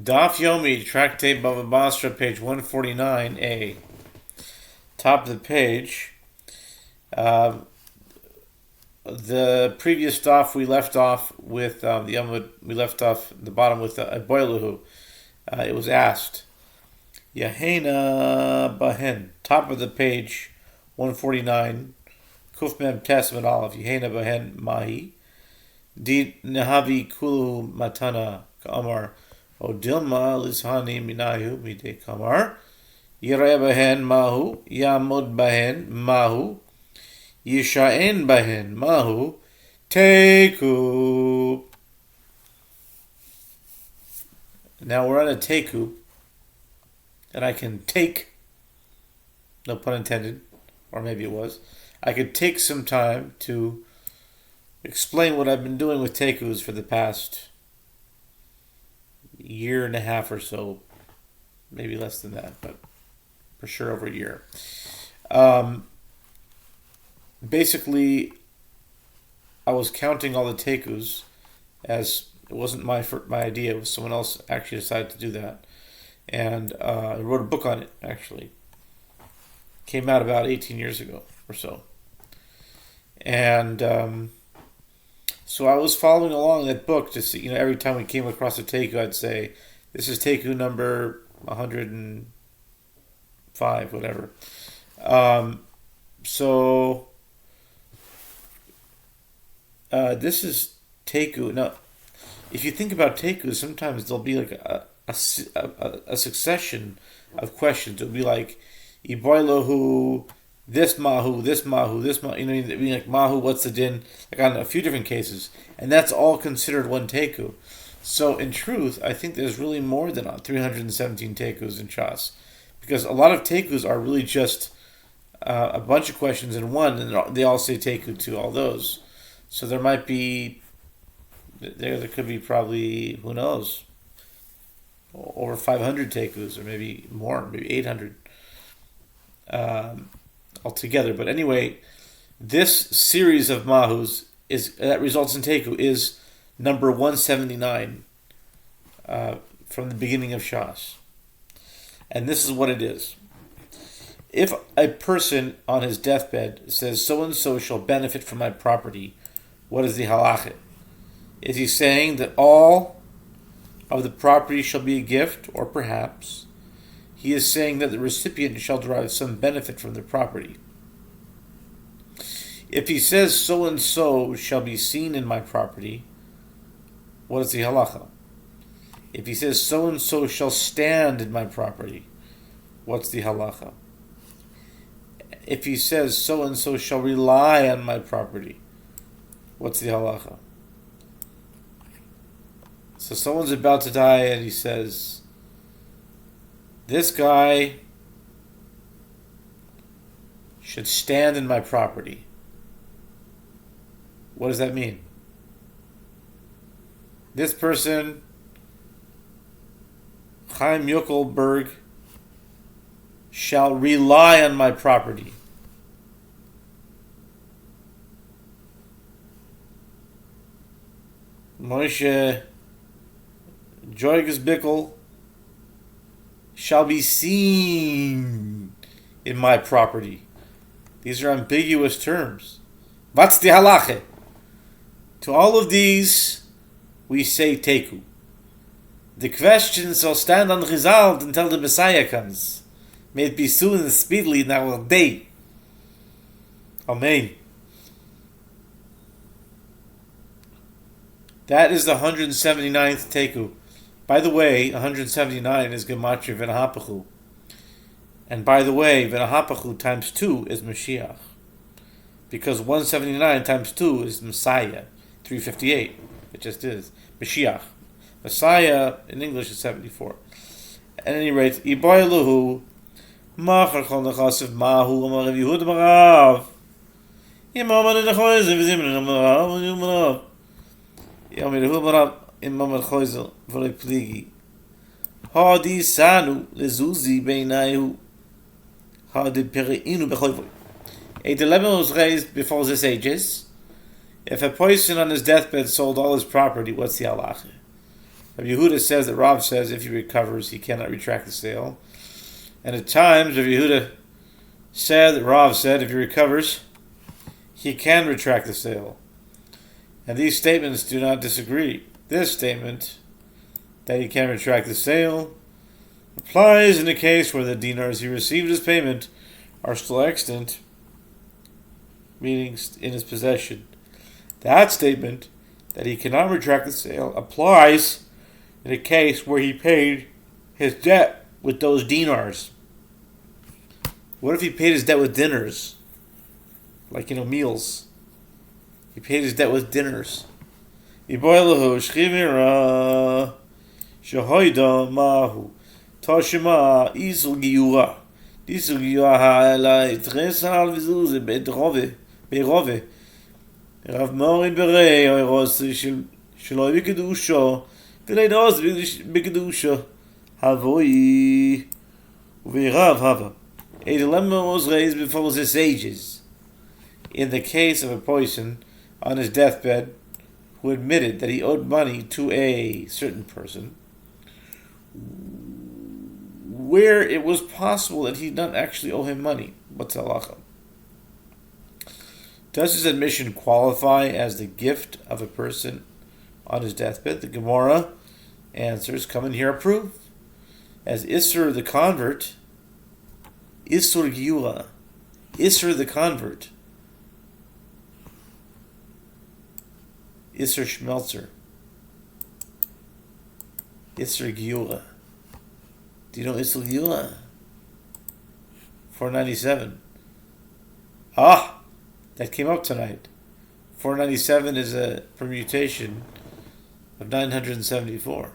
Daf Yomi, Tractate Bava Batra, page 149a. Top of the page. Uh, the previous daf we left off with we left off the bottom with a boiluhu. It was asked, Yahena Bahen. Top of the page, 149. Kuf Mem Testament Aleph. Yahena Bahen Mahi. Di Nahavi Kulu Matana Kamar. Odilma Lishani Minayu Mide Kamar. Yireh Bahen Mahu. Yamud Bahen Mahu. Yisha'en Bahen Mahu. Teku. Now we're on a teku. And I can take, no pun intended, or maybe it was, I could take some time to explain what I've been doing with tekus for the past year and a half or so, maybe less than that, but for sure over a year. Basically, I was counting all the tekus, as it wasn't my idea, it was someone else actually decided to do that. And I wrote a book on it, actually. Came out about 18 years ago or so. And so I was following along that book to see, every time we came across a teku, I'd say, this is teku number 105, whatever. This is teku. Now, if you think about teku, sometimes there'll be like a succession of questions. It'll be like, Iboilahu, this mahu, this mahu, this mahu. It'd be like mahu, what's the din? Like on a few different cases, and that's all considered one teku. So in truth, I think there's really more than 317 tekus in Shas, because a lot of tekus are really just a bunch of questions in one, and they all say teku to all those. So there might be, there could be probably, who knows, over 500 tekus, or maybe more, maybe 800 altogether. But anyway, this series of mahus that results in teku is number 179 from the beginning of Shas. And this is what it is. If a person on his deathbed says, so-and-so shall benefit from my property, what is the halachah? Is he saying that all of the property shall be a gift, or perhaps he is saying that the recipient shall derive some benefit from the property? If he says so-and-so shall be seen in my property, what is the halacha? If he says so-and-so shall stand in my property, what's the halacha? If he says so-and-so shall rely on my property, what's the halacha? So someone's about to die and he says, this guy should stand in my property. What does that mean? This person, Chaim Yokelberg, shall rely on my property. Moshe Joygus Bickel shall be seen in my property. These are ambiguous terms. What's the halacha? To all of these, we say teku. The question shall stand unresolved until the Messiah comes. May it be soon and speedily in our day. Amen. That is the 179th teku. By the way, 179 is Gematria V'nahapachu. And by the way, V'nahapachu times 2 is Mashiach. Because 179 times 2 is Messiah. 358. It just is. Mashiach. Messiah in English is 74. At any rate, Iboiluhu, Machar Chol Nechasiv Mahu, Amar Rav Yehuda Marav. Imam Nechoiziv, Zimran Marav, Yom Yehuda Marav. Imam al-Khoizel v'loi pligi. Hadi sanu lezuzi beinayu. Hadi pereinu b'choivoy. A dilemma was raised before the sages. If a person on his deathbed sold all his property, what's the halacha? Rabbi Yehuda says that Rav says if he recovers, he cannot retract the sale. And at times, Rabbi Yehuda said that Rav said if he recovers, he can retract the sale. And these statements do not disagree. This statement, that he can retract the sale, applies in the case where the dinars he received as payment are still extant, meaning in his possession. That statement, that he cannot retract the sale, applies in a case where he paid his debt with those dinars. What if he paid his debt with dinners? Like, meals. He paid his debt with dinners. Shahoida mahu. Toshima isul giura. Isul giura ha'elai. Tresal vizuze berove. Rav Mori berei oirosi sheloi b'kedusho. V'lei dos b'kedusho. Havoi. U'v'irav hava. A dilemma was raised before the sages. In the case of a person on his deathbed who admitted that he owed money to a certain person, where it was possible that he did not actually owe him money. What's halacha? Does his admission qualify as the gift of a person on his deathbed? The Gemara answers, come in here approved. As Isser the convert, Isur Giura, Isser the convert, Isser Schmelzer, Isser Giura. Do you know Isser Giura? 497. That came up tonight. 497 is a permutation of 974.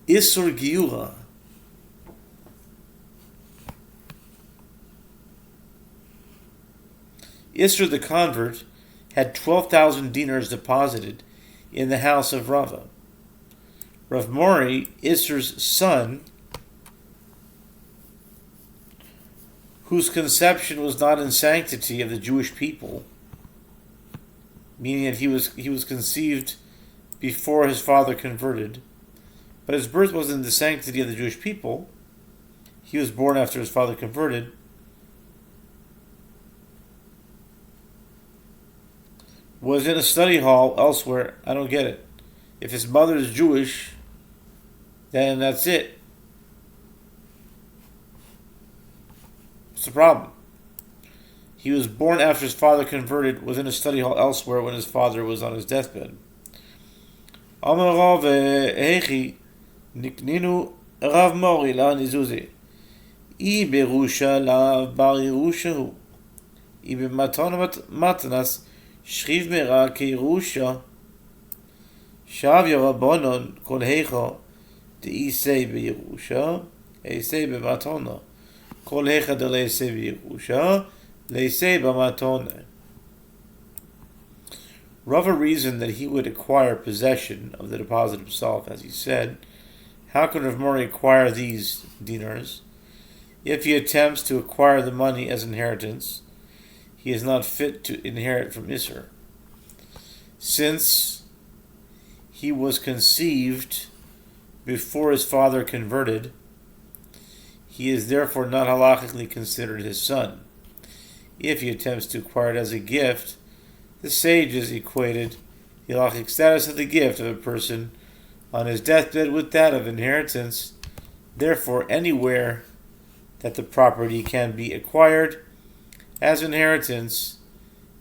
Isur Giura. Isser the convert had 12,000 dinars deposited in the house of Rava. Rav Mori, Isser's son, whose conception was not in sanctity of the Jewish people, meaning that he was conceived before his father converted, but his birth was in the sanctity of the Jewish people. He was born after his father converted. Was in a study hall elsewhere. I don't get it. If his mother is Jewish, then that's it. What's the problem? He was born after his father converted, was in a study hall elsewhere when his father was on his deathbed. Amar Rav Hechi Nikninu Rav Mori la Nizuzi. I berusha la bar Yerushahu. I b'matana matnas Shriv mera keirusha Shav Yarabonon kol hecha de'isei b'Yerusha eisei b'matana kol hecha de'leisei b'Yerusha leisei b'matana. Rava reasoned that he would acquire possession of the deposit himself, as he said. How can Rav Mori acquire these dinars? If he attempts to acquire the money as inheritance, he is not fit to inherit from Isser. Since he was conceived before his father converted, he is therefore not halachically considered his son. If he attempts to acquire it as a gift, the sages equated the halachic status of the gift of a person on his deathbed with that of inheritance. Therefore, anywhere that the property can be acquired as inheritance,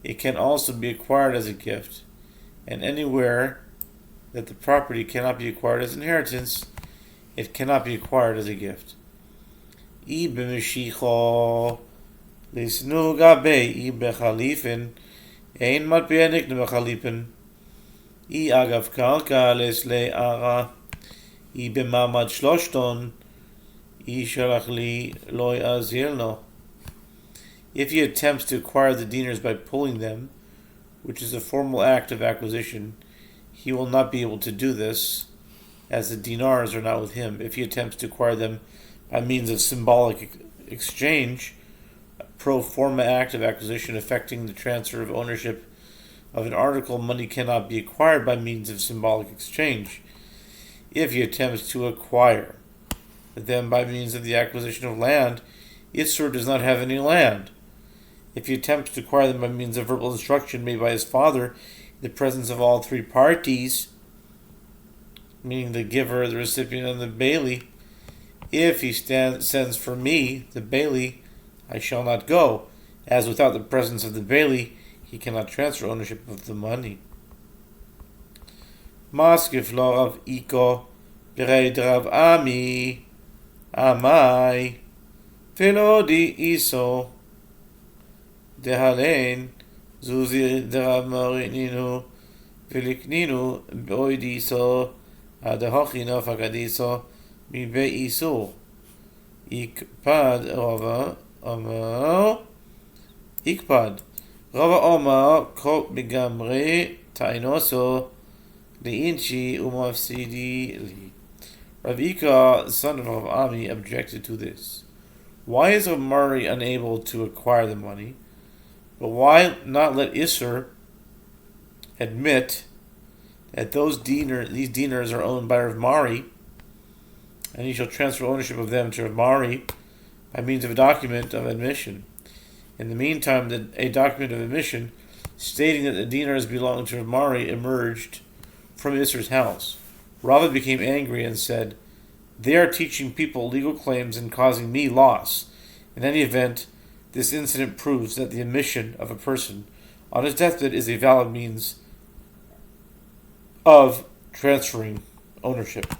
it can also be acquired as a gift. And anywhere that the property cannot be acquired as inheritance, it cannot be acquired as a gift. I b'mishicho lisnu gabe I bechalifin ein matbia nikne bechalipin I agav karka lesle ara I b'mamad shloshton I shalach li lo yazirno. If he attempts to acquire the dinars by pulling them, which is a formal act of acquisition, he will not be able to do this, as the dinars are not with him. If he attempts to acquire them by means of symbolic exchange, a pro forma act of acquisition affecting the transfer of ownership of an article, money cannot be acquired by means of symbolic exchange. If he attempts to acquire them by means of the acquisition of land, Isur does not have any land. If he attempts to acquire them by means of verbal instruction made by his father in the presence of all three parties, meaning the giver, the recipient, and the bailee, if he sends for me, the bailee, I shall not go, as without the presence of the bailee, he cannot transfer ownership of the money. Maskif lo Rav Iko, bereid Rav Ami, Amai, velo di iso, dehalein, zuzi derav marininu, velikninu, boidiso, adahachino fakadiso, mi beiso, ikpad rava, Omar, ikpad, Rava Omar, kol begamre, tainoso, liinchi umafsidi li. Rav Ika, the son of Rav Ami, objected to this. Why is Omari unable to acquire the money? But why not let Isser admit that these dinars are owned by Rav Mari, and he shall transfer ownership of them to Rav Mari by means of a document of admission? In the meantime, a document of admission stating that the dinars belonged to Rav Mari emerged from Isser's house. Rava became angry and said, "They are teaching people legal claims and causing me loss. In any event, this incident proves that the admission of a person on his deathbed is a valid means of transferring ownership."